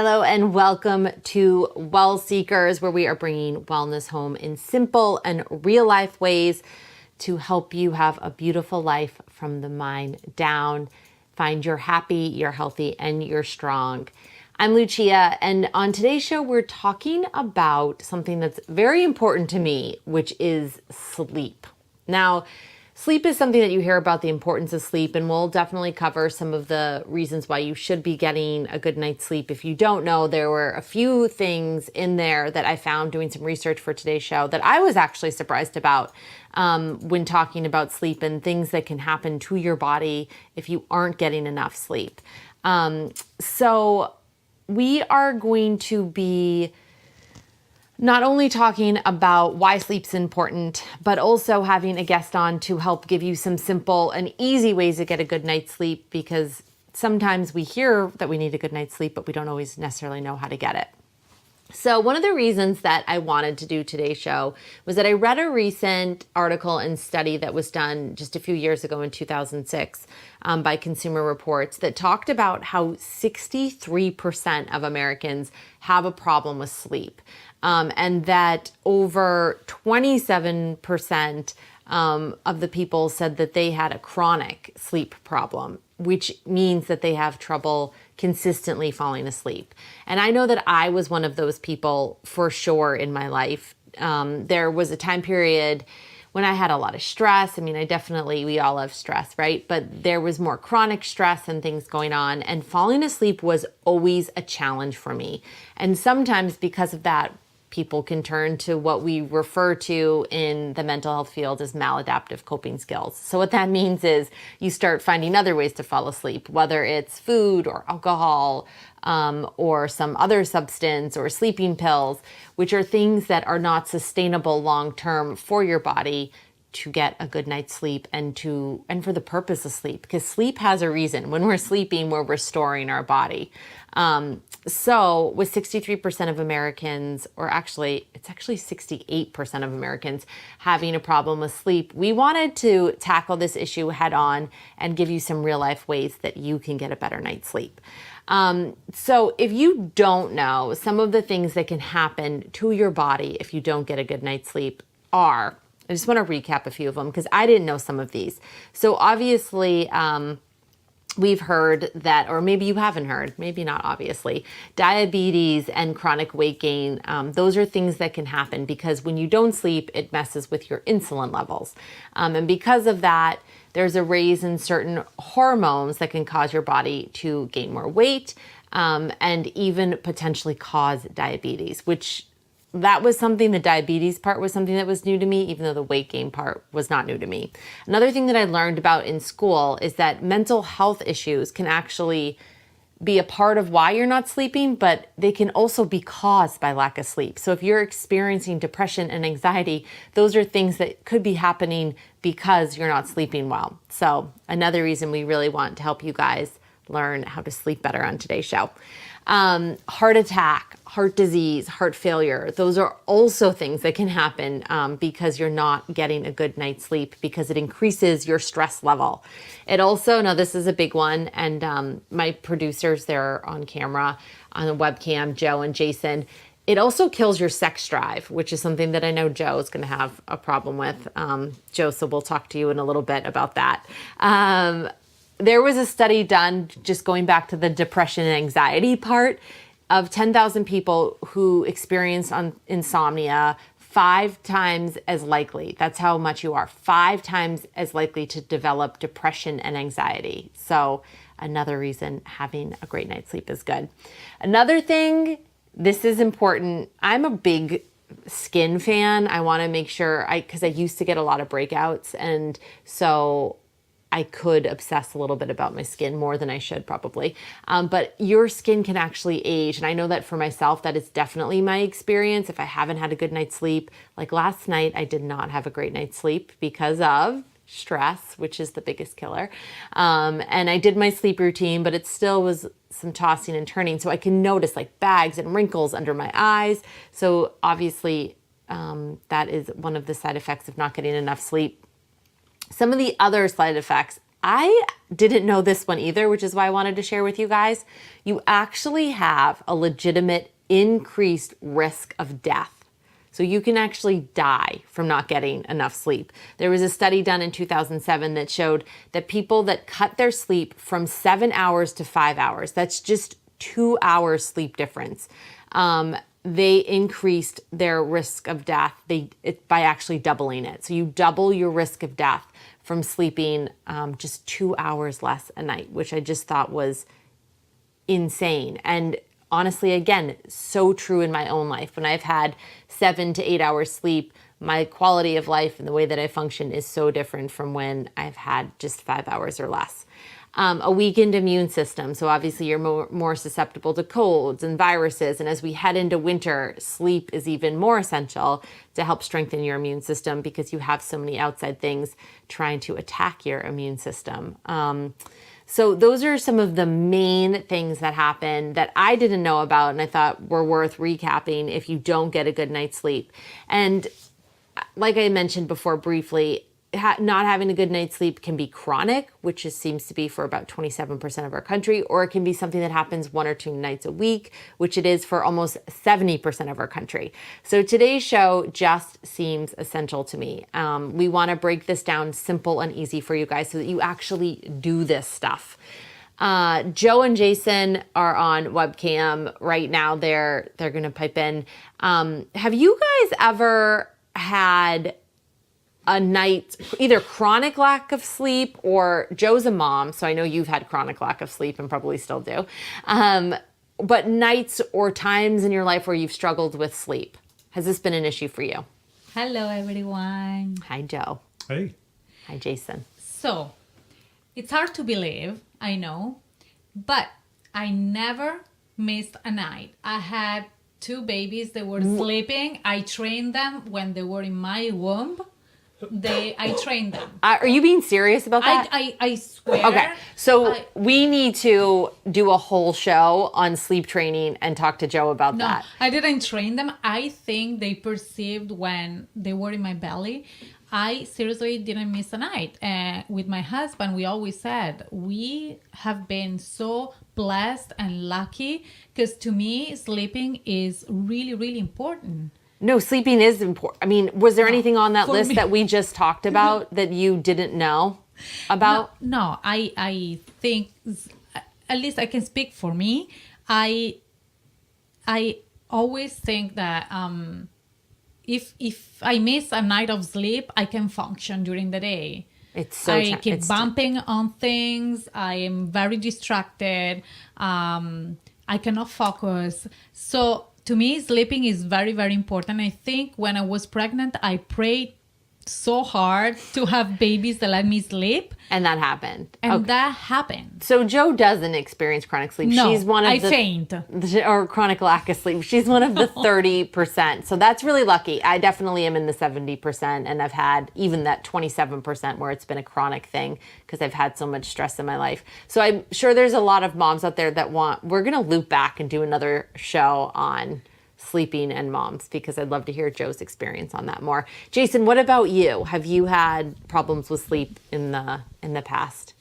Hello and welcome to Well Seekers, where we are bringing wellness home in simple and real life ways to help you have a beautiful life from the mind down. Find you're happy, you're healthy, and you're strong. I'm Lucia, and on today's show, we're talking about something that's very important to me, which is sleep. Now, sleep is something that you hear about, the importance of sleep, and we'll definitely cover some of the reasons why you should be getting a good night's sleep. If you don't know, there were a few things in there that I found doing some research for today's show that I was actually surprised about when talking about sleep and things that can happen to your body if you aren't getting enough sleep. So we are going to be not only talking about why sleep's important, but also having a guest on to help give you some simple and easy ways to get a good night's sleep, because sometimes we hear that we need a good night's sleep, but we don't always necessarily know how to get it. So one of the reasons that I wanted to do today's show was that I read a recent article and study that was done just a few years ago in 2006 by Consumer Reports that talked about how 63% of Americans have a problem with sleep. And that over 27% of the people said that they had a chronic sleep problem, which means that they have trouble consistently falling asleep. And I know that I was one of those people for sure in my life. There was a time period when I had a lot of stress. I mean, we all have stress, right? But there was more chronic stress and things going on, and falling asleep was always a challenge for me. And sometimes because of that, people can turn to what we refer to in the mental health field as maladaptive coping skills. So what that means is you start finding other ways to fall asleep, whether it's food or alcohol, or some other substance or sleeping pills, which are things that are not sustainable long-term for your body to get a good night's sleep and for the purpose of sleep, because sleep has a reason. When we're sleeping, we're restoring our body. So with 63% of Americans, it's actually 68% of Americans having a problem with sleep, we wanted to tackle this issue head on and give you some real life ways that you can get a better night's sleep. So if you don't know, some of the things that can happen to your body if you don't get a good night's sleep I just want to recap a few of them because I didn't know some of these. So obviously, we've heard that, or maybe you haven't heard, maybe not obviously, diabetes and chronic weight gain. Those are things that can happen because when you don't sleep, it messes with your insulin levels. And because of that, there's a raise in certain hormones that can cause your body to gain more weight, and even potentially cause diabetes, the diabetes part was something that was new to me, even though the weight gain part was not new to me. Another thing that I learned about in school is that mental health issues can actually be a part of why you're not sleeping, but they can also be caused by lack of sleep. So if you're experiencing depression and anxiety, those are things that could be happening because you're not sleeping well. So another reason we really want to help you guys learn how to sleep better on today's show. Heart attack, heart disease, heart failure. Those are also things that can happen because you're not getting a good night's sleep, because it increases your stress level. It also, now this is a big one, and my producers, they're on camera on the webcam, Joe and Jason. It also kills your sex drive, which is something that I know Joe is going to have a problem with. Joe, so we'll talk to you in a little bit about that. There was a study done, just going back to the depression and anxiety part, of 10,000 people who experienced insomnia, 5 times as likely. That's how much you are. 5 times as likely to develop depression and anxiety. So another reason having a great night's sleep is good. Another thing, this is important. I'm a big skin fan. I want to make sure, because I used to get a lot of breakouts, and so I could obsess a little bit about my skin more than I should probably. But your skin can actually age. And I know that for myself, that is definitely my experience. If I haven't had a good night's sleep, like last night, I did not have a great night's sleep because of stress, which is the biggest killer. And I did my sleep routine, but it still was some tossing and turning. So I can notice like bags and wrinkles under my eyes. So obviously, that is one of the side effects of not getting enough sleep. Some of the other side effects I didn't know this one either, which is why I wanted to share with you guys. You actually have a legitimate increased risk of death. So you can actually die from not getting enough sleep. There was a study done in 2007 that showed that people that cut their sleep from 7 hours to 5 hours, that's just 2 hours sleep difference, they increased their risk of death by actually doubling it. So you double your risk of death from sleeping just 2 hours less a night, which I just thought was insane. And honestly, again, so true in my own life. When I've had 7 to 8 hours sleep, my quality of life and the way that I function is so different from when I've had just 5 hours or less. A weakened immune system. So obviously you're more susceptible to colds and viruses. And as we head into winter, sleep is even more essential to help strengthen your immune system because you have so many outside things trying to attack your immune system. So those are some of the main things that happen that I didn't know about and I thought were worth recapping if you don't get a good night's sleep. And like I mentioned before briefly, not having a good night's sleep can be chronic, which seems to be for about 27% of our country, or it can be something that happens 1 or 2 nights a week, which it is for almost 70% of our country. So today's show just seems essential to me. We want to break this down simple and easy for you guys so that you actually do this stuff. Joe and Jason are on webcam right now. They're going to pipe in. Have you guys ever had a night, either chronic lack of sleep, or Joe's a mom, so I know you've had chronic lack of sleep and probably still do, but nights or times in your life where you've struggled with sleep? Has this been an issue for you? Hello, everyone. Hi, Joe. Hey. Hi, Jason. So, it's hard to believe, I know, but I never missed a night. I had 2 babies that were sleeping. I trained them when they were in my womb. I trained them. Are you being serious about that? I swear. Okay, so we need to do a whole show on sleep training and talk to Joe about that. I didn't train them. I think they perceived when they were in my belly. I seriously didn't miss a night. With my husband, we always said we have been so blessed and lucky because to me, sleeping is really, really important. No, sleeping is important. I mean, was there anything on that list that we just talked about that you didn't know about? No, I think, at least I can speak for me. I always think that if I miss a night of sleep, I can function during the day. I keep bumping on things. I am very distracted. I cannot focus. So to me, sleeping is very, very important. I think when I was pregnant, I prayed so hard to have babies that let me sleep. And that happened. And that happened. So Joe doesn't experience chronic sleep. No, She's one of I faint. Or chronic lack of sleep. She's one of the 30%. So that's really lucky. I definitely am in the 70%. And I've had even that 27% where it's been a chronic thing because I've had so much stress in my life. So I'm sure there's a lot of moms out there that we're going to loop back and do another show on sleeping and moms because I'd love to hear Joe's experience on that more. Jason, what about you? Have you had problems with sleep in the past?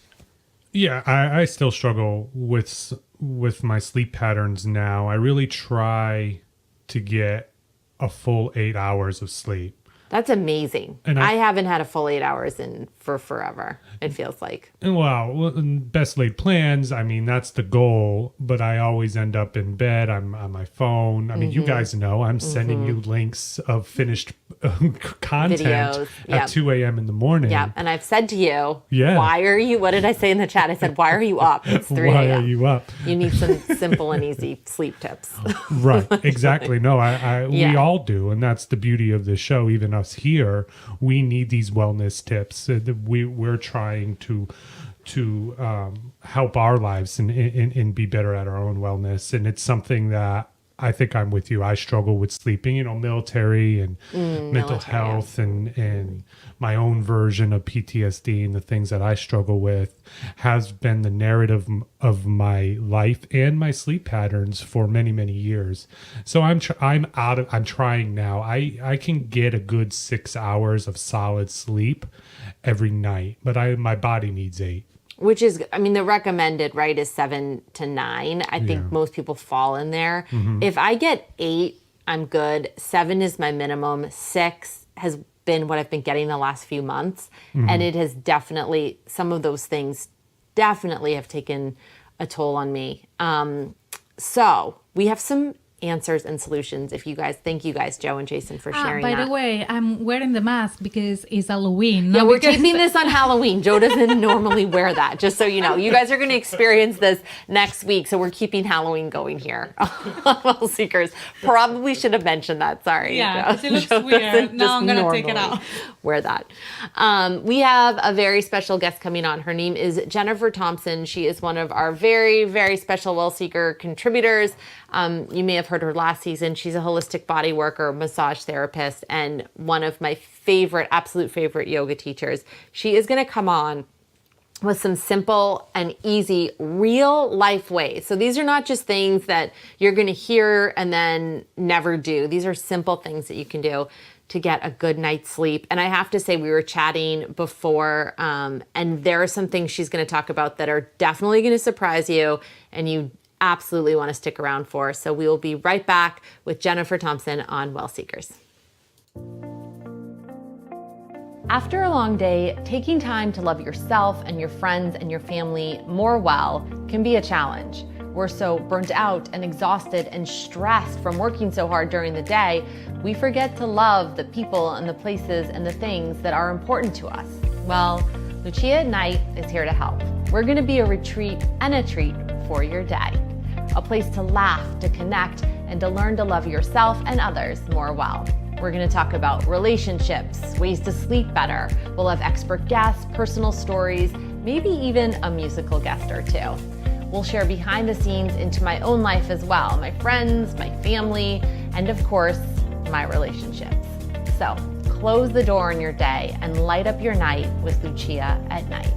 Yeah, I still struggle with my sleep patterns now. I really try to get a full 8 hours of sleep. That's amazing. And I haven't had a full 8 hours for forever, it feels like. Well, best laid plans, I mean, that's the goal, but I always end up in bed. I'm on my phone. I mean, you guys know I'm sending you links of finished content videos at 2 a.m. in the morning. Yeah, and I've said to you, Yeah. what did I say in the chat? I said, why are you up? It's 3 a.m. Why are you up? You need some simple and easy sleep tips. Right, exactly. No, we all do, and that's the beauty of this show. Even us here, we need these wellness tips. We're trying to help our lives and be better at our own wellness, and it's something that I think I'm with you. I struggle with sleeping, military and mental health and my own version of PTSD and the things that I struggle with has been the narrative of my life and my sleep patterns for many, many years. So I'm trying now. I can get a good 6 hours of solid sleep every night, but my body needs 8. which is, I mean, the recommended, right, is 7 to 9. I think most people fall in there. If I get 8, I'm good. 7 is my minimum. 6 has been what I've been getting the last few months. And it has definitely, some of those things definitely have taken a toll on me. So we have some answers and solutions. Thank you guys, Joe and Jason, for sharing that. By the way, I'm wearing the mask because it's Halloween. Yeah, we're taping this on Halloween. Joe doesn't normally wear that, just so you know. You guys are going to experience this next week, so we're keeping Halloween going here on Well Seekers. Probably should have mentioned that. Sorry. Yeah, Joe. It looks weird. No, I'm going to take it out. Wear that. We have a very special guest coming on. Her name is Jennifer Thompson. She is one of our very, very special Well Seeker contributors. You may have heard her last season. She's a holistic body worker, massage therapist, and one of my absolute favorite yoga teachers. She is going to come on with some simple and easy real life ways. So these are not just things that you're going to hear and then never do. These are simple things that you can do to get a good night's sleep. And I have to say, we were chatting before, and there are some things she's going to talk about that are definitely going to surprise you, and you absolutely want to stick around for. So we will be right back with Jennifer Thompson on Well Seekers. After a long day, taking time to love yourself and your friends and your family more well can be a challenge. We're so burnt out and exhausted and stressed from working so hard during the day, we forget to love the people and the places and the things that are important to us. Well, Lucia at Night is here to help. We're going to be a retreat and a treat for your day. A place to laugh, to connect, and to learn to love yourself and others more well. We're going to talk about relationships, ways to sleep better. We'll have expert guests, personal stories, maybe even a musical guest or two. We'll share behind the scenes into my own life as well, my friends, my family, and of course, my relationships. So close the door on your day and light up your night with Lucia at Night.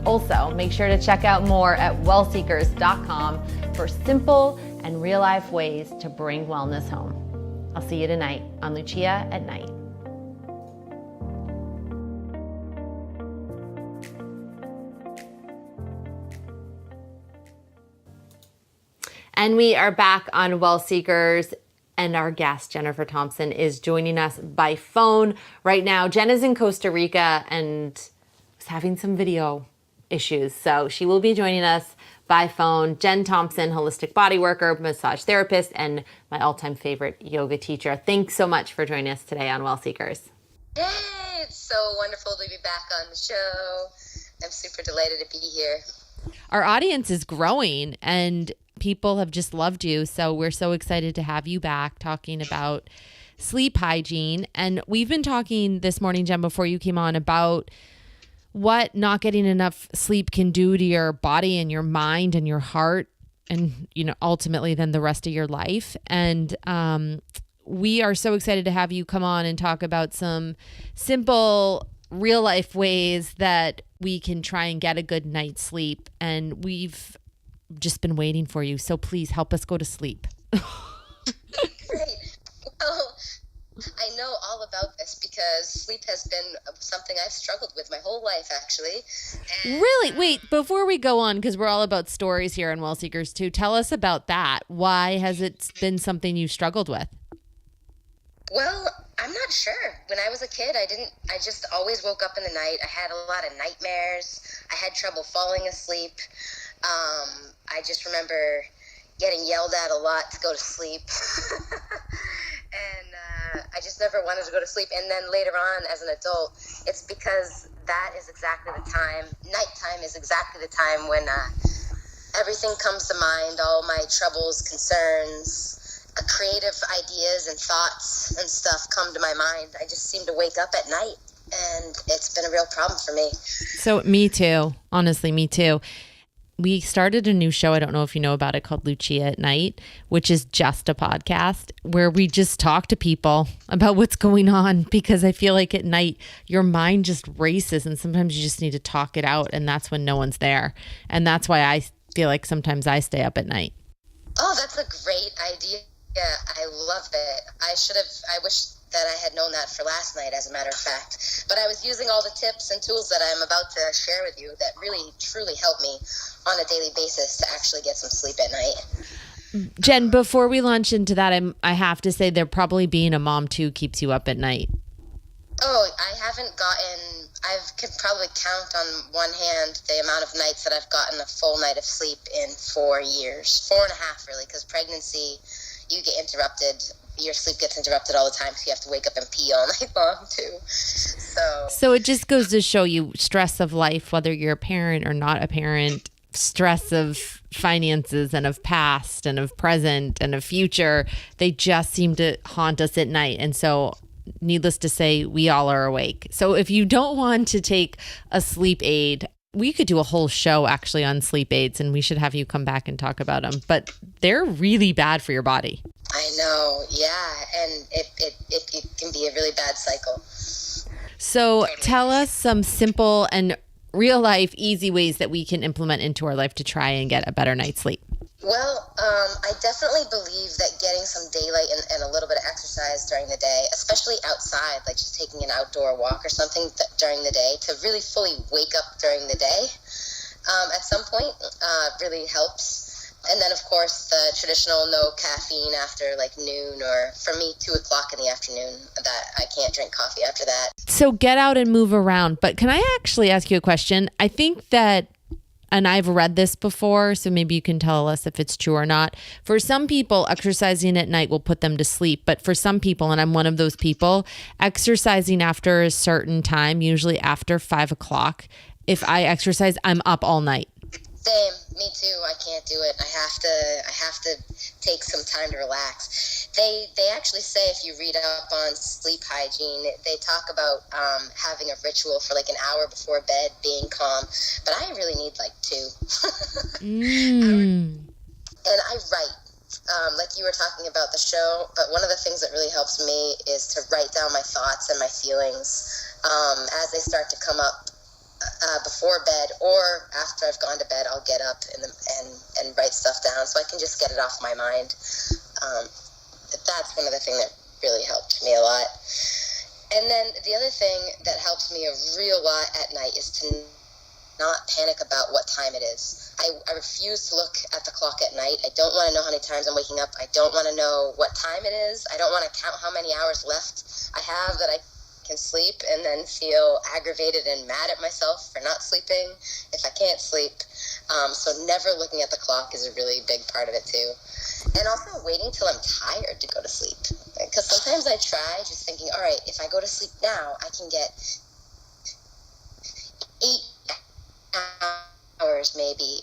Also, make sure to check out more at wellseekers.com for simple and real-life ways to bring wellness home. I'll see you tonight on Lucia at Night. And we are back on Well Seekers, and our guest, Jennifer Thompson, is joining us by phone right now. Jen is in Costa Rica and is having some video issues, so she will be joining us by phone. Jen Thompson, holistic body worker, massage therapist, and my all-time favorite yoga teacher. Thanks so much for joining us today on Well Seekers. Hey, it's so wonderful to be back on the show. I'm super delighted to be here. Our audience is growing, and people have just loved you, so we're so excited to have you back talking about sleep hygiene. And we've been talking this morning, Jen, before you came on, about what not getting enough sleep can do to your body and your mind and your heart, and, you know, ultimately then the rest of your life. And we are so excited to have you come on and talk about some simple real life ways that we can try and get a good night's sleep. And we've just been waiting for you. So please help us go to sleep. Great. Well, I know all about this because sleep has been something I've struggled with my whole life, actually. And really? Wait, before we go on, because we're all about stories here on Well Seekers too, tell us about that. Why has it been something you struggled with? Well, I'm not sure. When I was a kid, I just always woke up in the night. I had a lot of nightmares. I had trouble falling asleep. I just remember getting yelled at a lot to go to sleep. And I just never wanted to go to sleep. And then later on, as an adult, it's because that is exactly the time. Nighttime is exactly the time when everything comes to mind, all my troubles, concerns, creative ideas and thoughts and stuff come to my mind. I just seem to wake up at night, and it's been a real problem for me. So me too. Honestly, me too. We started a new show, I don't know if you know about it, called Lucia at Night, which is just a podcast where we just talk to people about what's going on, because I feel like at night your mind just races and sometimes you just need to talk it out, and that's when no one's there. And that's why I feel like sometimes I stay up at night. Oh, that's a great idea. Yeah, I love it. I wish that I had known that for last night, as a matter of fact. But I was using all the tips and tools that I'm about to share with you that really, truly help me on a daily basis to actually get some sleep at night. Jen, before we launch into that, I have to say that probably being a mom too keeps you up at night. Oh, I could probably count on one hand the amount of nights that I've gotten a full night of sleep in 4 years. 4.5 really, because pregnancy, you get interrupted. Your sleep gets interrupted all the time, so you have to wake up and pee all night long too. So it just goes to show you stress of life, whether you're a parent or not a parent, stress of finances and of past and of present and of future, they just seem to haunt us at night. And so needless to say, we all are awake. So if you don't want to take a sleep aid, we could do a whole show actually on sleep aids, and we should have you come back and talk about them. But they're really bad for your body. I know, yeah, and it can be a really bad cycle. So tell us some simple and real life, easy ways that we can implement into our life to try and get a better night's sleep. Well, I definitely believe that getting some daylight and a little bit of exercise during the day, especially outside, like just taking an outdoor walk or something during the day to really fully wake up during the day at some point really helps. And then, of course, the traditional no caffeine after like noon, or for me, 2 o'clock in the afternoon, that I can't drink coffee after that. So get out and move around. But can I actually ask you a question? I think that, and I've read this before, so maybe you can tell us if it's true or not. For some people, exercising at night will put them to sleep. But for some people, and I'm one of those people, exercising after a certain time, usually after 5 o'clock, if I exercise, I'm up all night. Same, me too. I can't do it. I have to take some time to relax. They actually say, if you read up on sleep hygiene, they talk about having a ritual for like an hour before bed, being calm. But I really need like 2. And I write. Like you were talking about the show, but one of the things that really helps me is to write down my thoughts and my feelings as they start to come up. Before bed or after I've gone to bed, I'll get up and write stuff down so I can just get it off my mind. That's one of the things that really helped me a lot. And then the other thing that helps me a real lot at night is to not panic about what time it is. I refuse to look at the clock at night. I don't want to know how many times I'm waking up. I don't want to know what time it is. I don't want to count how many hours left I have that I can sleep and then feel aggravated and mad at myself for not sleeping if I can't sleep. So never looking at the clock is a really big part of it too. And also waiting till I'm tired to go to sleep. Because sometimes I try just thinking, all right, if I go to sleep now, I can get 8 hours maybe.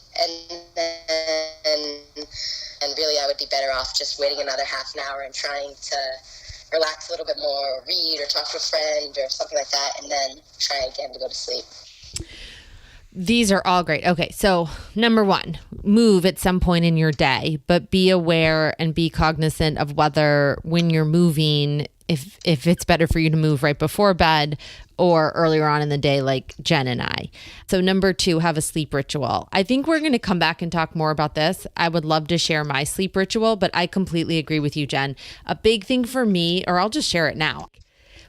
And really I would be better off just waiting another half an hour and trying to relax a little bit more, or read, or talk to a friend, or something like that, and then try again to go to sleep. These are all great. Okay, so number 1, move at some point in your day, but be aware and be cognizant of whether when you're moving, if it's better for you to move right before bed or earlier on in the day like Jen and I. So number 2, have a sleep ritual. I think we're going to come back and talk more about this. I would love to share my sleep ritual, but I completely agree with you, Jen. A big thing for me, or I'll just share it now.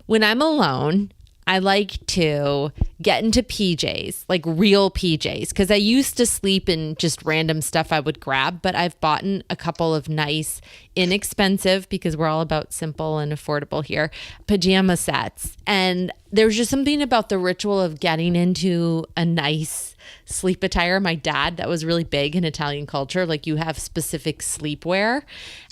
When I'm alone, I like to get into PJs, like real PJs, because I used to sleep in just random stuff I would grab, but I've bought a couple of nice, inexpensive, because we're all about simple and affordable here, pajama sets. And there's just something about the ritual of getting into a nice sleep attire. My dad, that was really big in Italian culture. Like, you have specific sleepwear.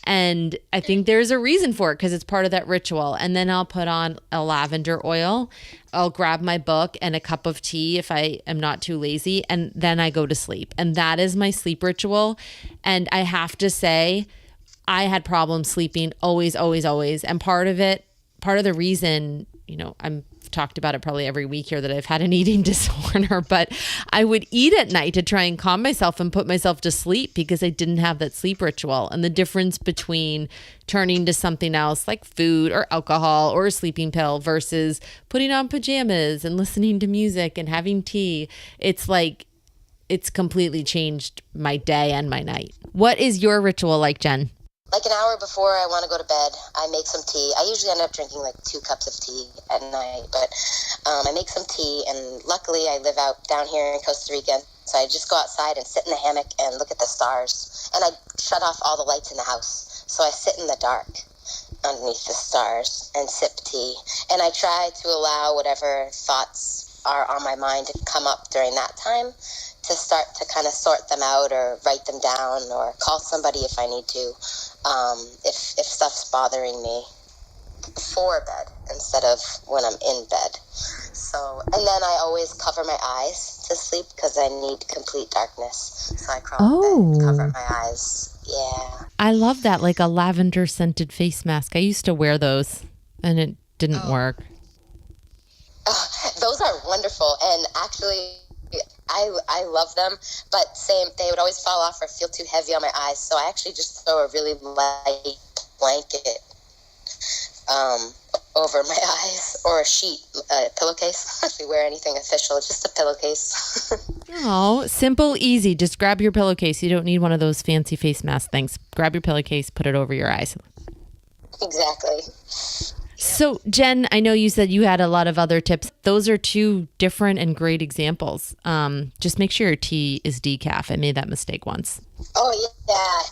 And I think there's a reason for it because it's part of that ritual. And then I'll put on a lavender oil. I'll grab my book and a cup of tea if I am not too lazy. And then I go to sleep. And that is my sleep ritual. And I have to say, I had problems sleeping always. And part of the reason, I'm talked about it probably every week here that I've had an eating disorder, but I would eat at night to try and calm myself and put myself to sleep because I didn't have that sleep ritual. And the difference between turning to something else like food or alcohol or a sleeping pill versus putting on pajamas and listening to music and having tea, it's completely changed my day and my night. What is your ritual like, Jen? Like an hour before I want to go to bed, I make some tea. I usually end up drinking like 2 cups of tea at night, but I make some tea, and luckily I live out down here in Costa Rica, so I just go outside and sit in the hammock and look at the stars, and I shut off all the lights in the house, so I sit in the dark underneath the stars and sip tea, and I try to allow whatever thoughts are on my mind to come up during that time, to start to kind of sort them out or write them down or call somebody if I need to, if stuff's bothering me before bed instead of when I'm in bed. So, and then I always cover my eyes to sleep because I need complete darkness. So I crawl in bed, cover my eyes. Yeah. I love that, like a lavender scented face mask. I used to wear those and it didn't work. Those are wonderful, and actually I love them, but they would always fall off or feel too heavy on my eyes, so I actually just throw a really light blanket over my eyes, or a sheet, a pillowcase. If you wear anything official, just a pillowcase. Oh, simple, easy. Just grab your pillowcase. You don't need one of those fancy face mask things. Grab your pillowcase, put it over your eyes. Exactly. So, Jen, I know you said you had a lot of other tips. Those are 2 different and great examples. Just make sure your tea is decaf. I made that mistake once. Oh, yeah,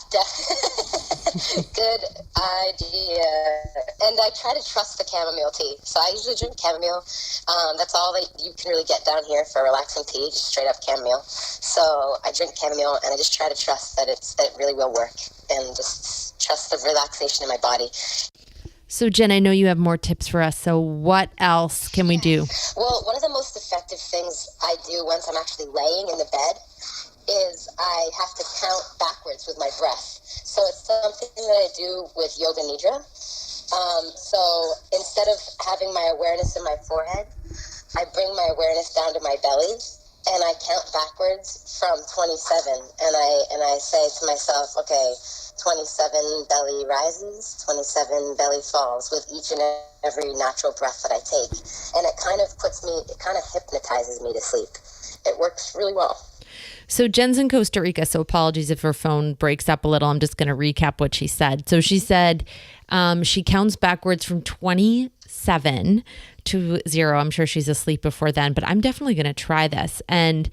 good idea. And I try to trust the chamomile tea. So I usually drink chamomile. That's all that you can really get down here for relaxing tea, just straight up chamomile. So I drink chamomile, and I just try to trust that it really will work, and just trust the relaxation in my body. So, Jen, I know you have more tips for us. So what else can we do? Well, one of the most effective things I do once I'm actually laying in the bed is I have to count backwards with my breath. So it's something that I do with Yoga Nidra. So instead of having my awareness in my forehead, I bring my awareness down to my belly, and I count backwards from 27. And I say to myself, okay, 27 belly rises, 27 belly falls with each and every natural breath that I take. And it kind of hypnotizes me to sleep. It works really well. So Jen's in Costa Rica, so apologies if her phone breaks up a little. I'm just going to recap what she said. So she said she counts backwards from 27 to 0. I'm sure she's asleep before then, but I'm definitely going to try this. And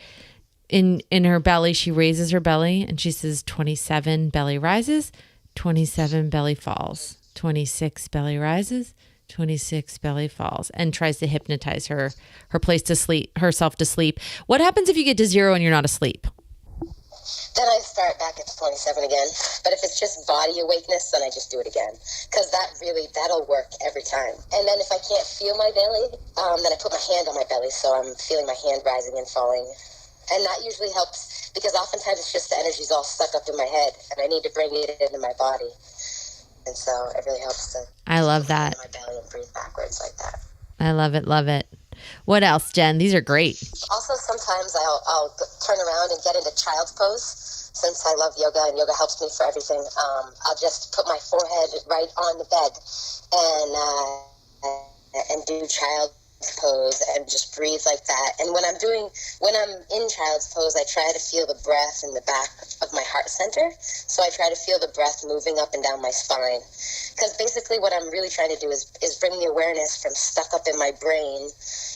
in her belly, she raises her belly and she says 27 belly rises, 27 belly falls, 26 belly rises, 26 belly falls, and tries to hypnotize herself to sleep. What happens if you get to 0 and you're not asleep? Then I start back at 27 again. But if it's just body awakeness, then I just do it again. Because that'll work every time. And then if I can't feel my belly, then I put my hand on my belly, so I'm feeling my hand rising and falling. And that usually helps, because oftentimes it's just the energy's all stuck up in my head, and I need to bring it into my body. And so it really helps to. I love that. My belly and breathe backwards like that. I love it. Love it. What else, Jen? These are great. Also, sometimes I'll turn around and get into child's pose. Since I love yoga and yoga helps me for everything, I'll just put my forehead right on the bed and do child's pose and just breathe like that. And when I'm in child's pose, I try to feel the breath in the back of my heart center. So I try to feel the breath moving up and down my spine. Because basically what I'm really trying to do is bring the awareness from stuck up in my brain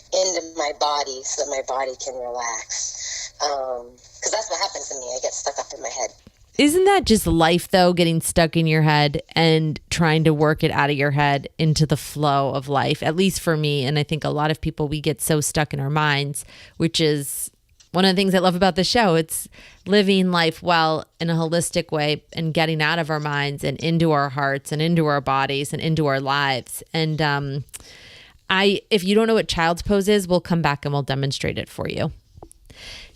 into my body so that my body can relax. Because that's what happens to me. I get stuck up in my head. Isn't that just life, though, getting stuck in your head and trying to work it out of your head into the flow of life? At least for me, and I think a lot of people, we get so stuck in our minds, which is one of the things I love about the show. It's living life well in a holistic way and getting out of our minds and into our hearts and into our bodies and into our lives. And if you don't know what child's pose is, we'll come back and we'll demonstrate it for you.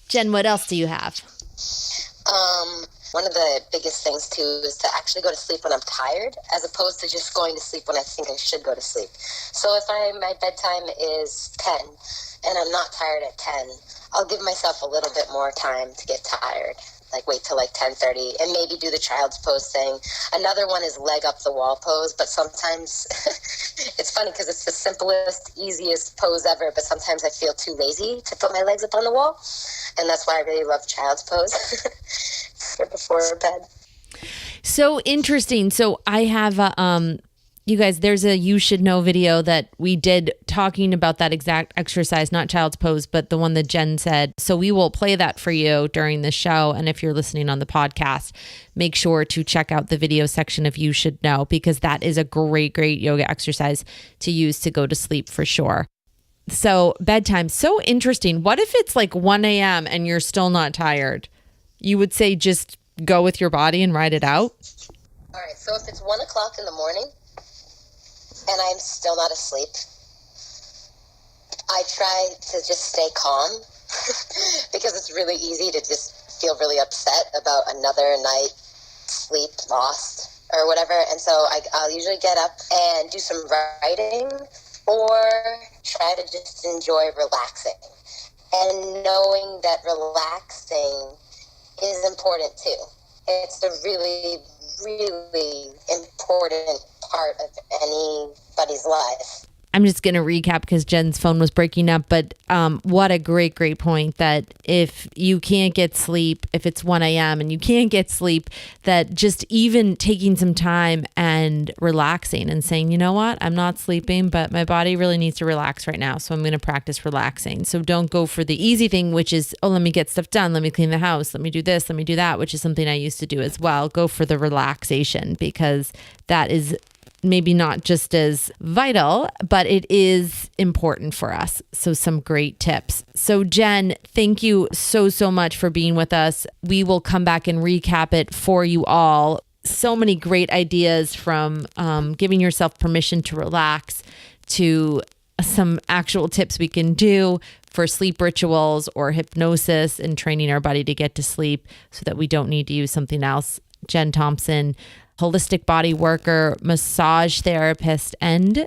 Jen, what else do you have? One of the biggest things, too, is to actually go to sleep when I'm tired, as opposed to just going to sleep when I think I should go to sleep. So if my bedtime is 10 and I'm not tired at 10, I'll give myself a little bit more time to get tired. Like wait till like 10:30 and maybe do the child's pose thing. Another one is leg up the wall pose, but sometimes it's funny because it's the simplest, easiest pose ever, but sometimes I feel too lazy to put my legs up on the wall. And that's why I really love child's pose for before bed. So interesting. So I have you guys, there's a You Should Know video that we did talking about that exact exercise, not child's pose, but the one that Jen said. So we will play that for you during the show. And if you're listening on the podcast, make sure to check out the video section of You Should Know, because that is a great yoga exercise to use to go to sleep for sure. So bedtime, so interesting. What if it's like 1 a.m. and you're still not tired? You would say just go with your body and ride it out? All right, so if it's 1 o'clock in the morning and I'm still not asleep, I try to just stay calm because it's really easy to just feel really upset about another night sleep lost or whatever. And so I'll usually get up and do some writing or try to just enjoy relaxing. And knowing that relaxing is important too. It's a really, really important part of anybody's life. I'm just going to recap because Jen's phone was breaking up, but what a great point that if you can't get sleep, if it's 1 a.m. and you can't get sleep, that just even taking some time and relaxing and saying, you know what, I'm not sleeping, but my body really needs to relax right now. So I'm going to practice relaxing. So don't go for the easy thing, which is, oh, let me get stuff done. Let me clean the house. Let me do this. Let me do that, which is something I used to do as well. Go for the relaxation, because that is maybe not just as vital, but it is important for us. So some great tips. So Jen, thank you so much for being with us. We will come back and recap it for you all. So many great ideas, from giving yourself permission to relax to some actual tips we can do for sleep rituals or hypnosis and training our body to get to sleep so that we don't need to use something else. Jen Thompson, holistic body worker, massage therapist, and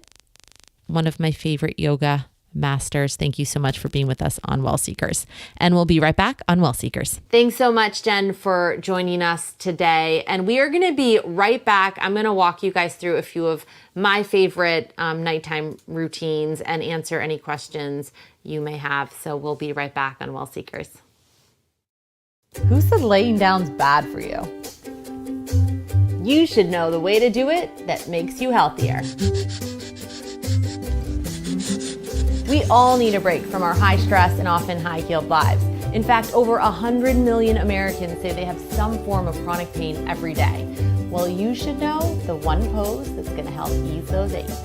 one of my favorite yoga masters. Thank you so much for being with us on Well Seekers. And we'll be right back on Well Seekers. Thanks so much, Jen, for joining us today. And we are going to be right back. I'm going to walk you guys through a few of my favorite nighttime routines and answer any questions you may have. So we'll be right back on Well Seekers. Who said laying down's bad for you? You should know the way to do it that makes you healthier. We all need a break from our high stress and often high heeled lives. In fact, over 100 million Americans say they have some form of chronic pain every day. Well, you should know the one pose that's going to help ease those aches.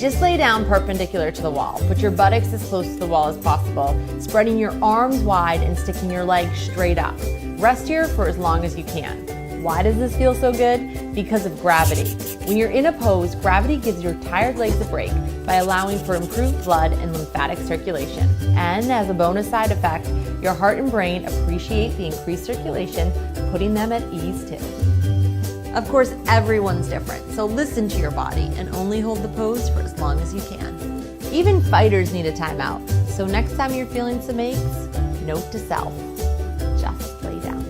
Just lay down perpendicular to the wall. Put your buttocks as close to the wall as possible, spreading your arms wide and sticking your legs straight up. Rest here for as long as you can. Why does this feel so good? Because of gravity. When you're in a pose, gravity gives your tired legs a break by allowing for improved blood and lymphatic circulation. And as a bonus side effect, your heart and brain appreciate the increased circulation, putting them at ease too. Of course, everyone's different, so listen to your body and only hold the pose for as long as you can. Even fighters need a timeout. So next time you're feeling some aches, note to self, just lay down.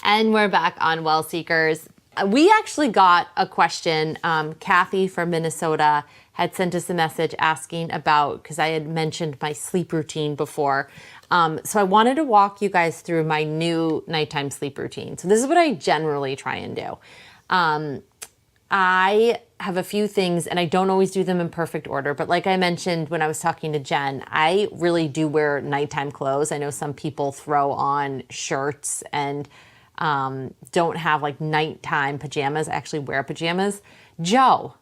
And we're back on Well Seekers. We actually got a question. Kathy from Minnesota had sent us a message asking about, because I had mentioned my sleep routine before. So I wanted to walk you guys through my new nighttime sleep routine. So this is what I generally try and do. I have a few things, and I don't always do them in perfect order, but like I mentioned when I was talking to Jen, I really do wear nighttime clothes. I know some people throw on shirts and don't have like nighttime pajamas. I actually wear pajamas. Joe,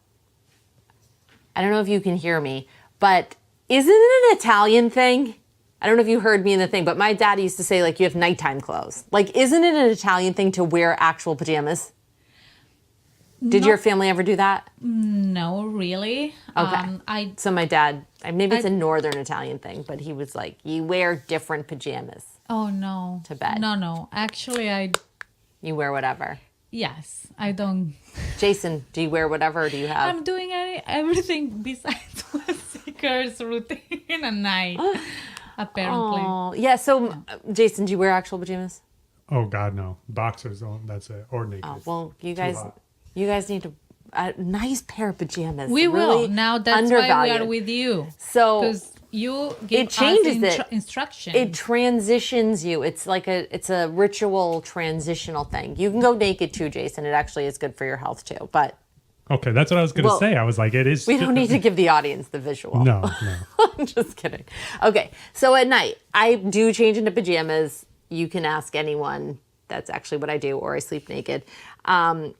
I don't know if you can hear me, but isn't it an Italian thing? I don't know if you heard me in the thing, but my dad used to say, like, you have nighttime clothes. Like, isn't it an Italian thing to wear actual pajamas? Did your family ever do that? No, really. Okay. So my dad, maybe it's a northern Italian thing, but he was like, you wear different pajamas. Oh, no. To bed. No. Actually, You wear whatever. Yes, I don't. Jason, do you wear whatever, or do you have? I'm doing everything besides Well Seekers routine at night, apparently. Oh, yeah. So, Jason, do you wear actual pajamas? Oh God, no. Boxers, that's it. Or naked. Oh, well, you guys need a nice pair of pajamas. We really will. Now that's why we are with you. So You give it changes instruction. It transitions you. It's like it's a ritual transitional thing. You can go naked too, Jason. It actually is good for your health too. But okay, that's what I was going to say. I was like, it is. We don't need to give the audience the visual. No. I'm just kidding. Okay, so at night, I do change into pajamas. You can ask anyone. That's actually what I do, or I sleep naked. And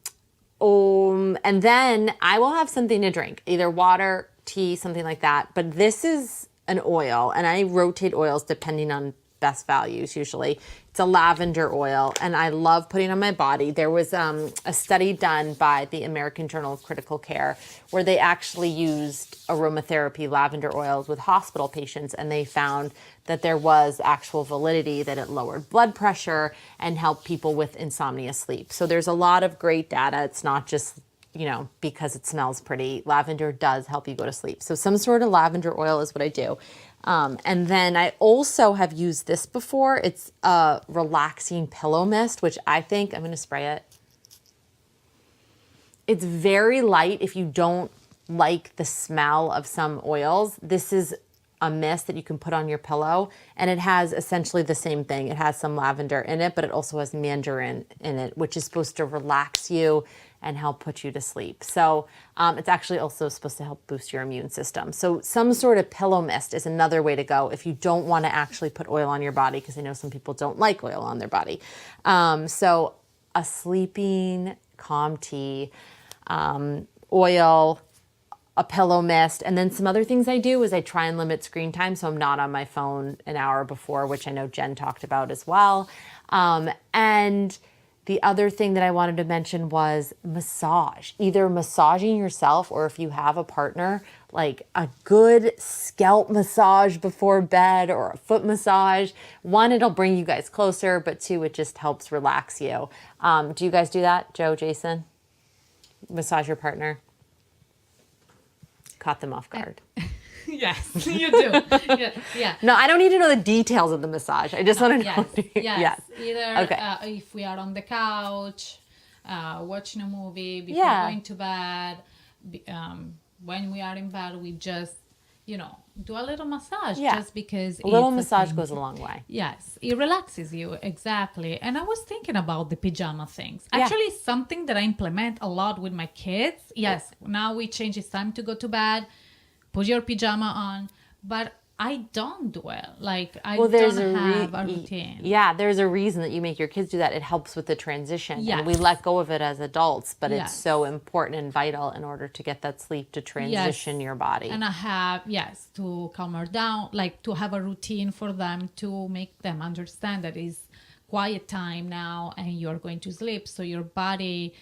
then I will have something to drink, either water, tea, something like that. But this is an oil, and I rotate oils depending on best values usually. It's a lavender oil, and I love putting it on my body. There was a study done by the American Journal of Critical Care where they actually used aromatherapy lavender oils with hospital patients, and they found that there was actual validity, that it lowered blood pressure and helped people with insomnia sleep. So there's a lot of great data. It's not just because it smells pretty. Lavender does help you go to sleep. So some sort of lavender oil is what I do. And then I also have used this before. It's a relaxing pillow mist, which I think I'm going to spray it. It's very light if you don't like the smell of some oils. This is a mist that you can put on your pillow, and it has essentially the same thing. It has some lavender in it, but it also has mandarin in it, which is supposed to relax you and help put you to sleep. So it's actually also supposed to help boost your immune system. So some sort of pillow mist is another way to go if you don't want to actually put oil on your body, because I know some people don't like oil on their body. So a sleeping calm tea, oil, a pillow mist, and then some other things I do is I try and limit screen time so I'm not on my phone an hour before, which I know Jen talked about as well. And the other thing that I wanted to mention was massage. Either massaging yourself, or if you have a partner, like a good scalp massage before bed or a foot massage. One, it'll bring you guys closer, but two, it just helps relax you. Do you guys do that, Joe, Jason? Massage your partner? Caught them off guard. Yes, you do. Yeah. No, I don't need to know the details of the massage. I just want to know. Yes. Either if we are on the couch, watching a movie before going to bed, when we are in bed, we just, do a little massage. Just because a little massage goes a long way. Yes, it relaxes you, exactly. And I was thinking about the pajama things. Actually, something that I implement a lot with my kids. Yes, now we change. It's time to go to bed. Put your pajama on, but I don't do it. Like I don't have a routine. Yeah, there's a reason that you make your kids do that. It helps with the transition. Yes. And we let go of it as adults, but it's so important and vital in order to get that sleep to transition your body. And I have, to calm her down, like to have a routine for them to make them understand that it's quiet time now and you're going to sleep. So your body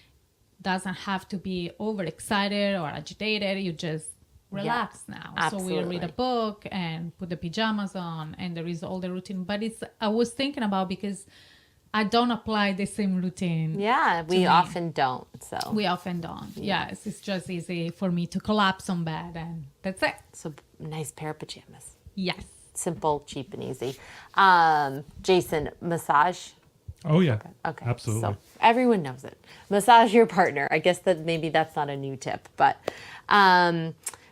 doesn't have to be overexcited or agitated. You just relax now. Absolutely. So we read a book and put the pajamas on, and there is all the routine. But I was thinking about, because I don't apply the same routine. Yeah, we often don't. We often don't. Yes, it's just easy for me to collapse on bed, and that's it. So nice pair of pajamas. Yes. Simple, cheap, and easy. Jason, massage? Oh, yeah. Okay. Absolutely. So everyone knows it. Massage your partner. I guess that maybe that's not a new tip, but...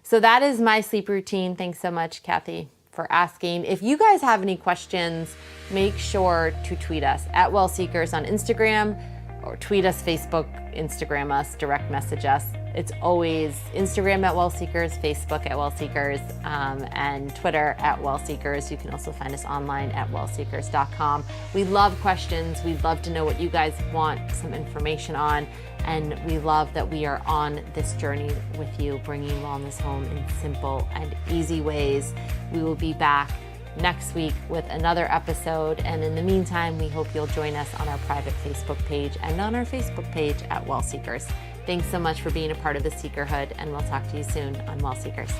So that is my sleep routine. Thanks so much, Kathy, for asking. If you guys have any questions, make sure to tweet us at WellSeekers on Instagram, or tweet us, Facebook, Instagram us, direct message us. It's always Instagram at WellSeekers, Facebook at WellSeekers, and Twitter at WellSeekers. You can also find us online at wellseekers.com. We love questions. We'd love to know what you guys want some information on. And we love that we are on this journey with you, bringing wellness home in simple and easy ways. We will be back next week with another episode. And in the meantime, we hope you'll join us on our private Facebook page and on our Facebook page at WellSeekers. Thanks so much for being a part of the Seekerhood, and we'll talk to you soon on WellSeekers.